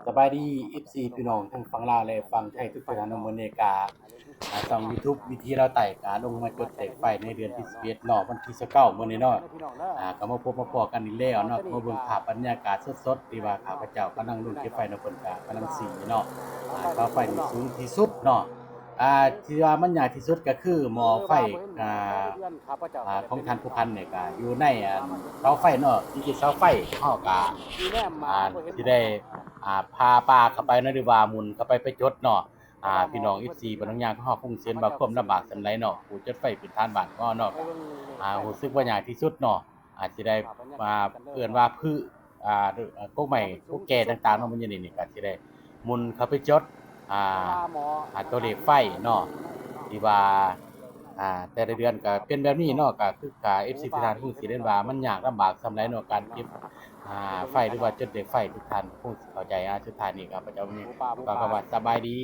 สบายดี FC พี่น้องทั้งฝั่งลาวและฝั่งไทยทุกท่านมื้อนี้ก็ช่อง YouTube วิธีเราไต่ก็ลงมาจดเตะไฟในเดือนที่11เนาะวันที่29มื้อนี้เนาะก็มาพบมาพ้อกันอีกแล้วเนาะมาเบิ่งภาพบรรยากาศสดๆที่ว่าข้าพเจ้ากำลังลงเก็บไฟเนาะเพิ่นก็กำลังสีเนาะค่าไฟนี่สูงที่สุดเนาะที่ว่ามันใหญ่ที่สุดก็คือหม้อไฟอ่าของท่านผู้พันเนี่ยก็อยู่ในเสาไฟเนาะจริงๆเสาไฟเฮาก็สิได้ พาปลาเข้าไปเนาะหรือว่าหมุนเข้าไปจดเนาะพี่น้อง FC บ่ต้องย่างเข้าฮอดคงเซียนว่าความลำบากส่ำใดเนาะผู้จดไฟเป็นทานบ้านของเราเนาะก็รู้สึกว่ายากที่สุดเนาะสิได้เอิ้นว่าพืชกกไม้กกแก่ต่างๆเนาะมันอยู่นี่ก็สิได้หมุนเข้าไปจดอ่าตัวเลขไฟเนาะที่ว่าแต่ละเดือนก็เป็นแบบนี้เนาะก็คือFC ทุกท่านคงสิได้ว่ามันยากลำบากส่ำใดเนาะการเก็บ ไฟหรือว่าจดเลขไฟทุกท่านคงสิเข้าใจสุดท้ายนี้ครับพระเจ้ามีก็คำว่าสบายดี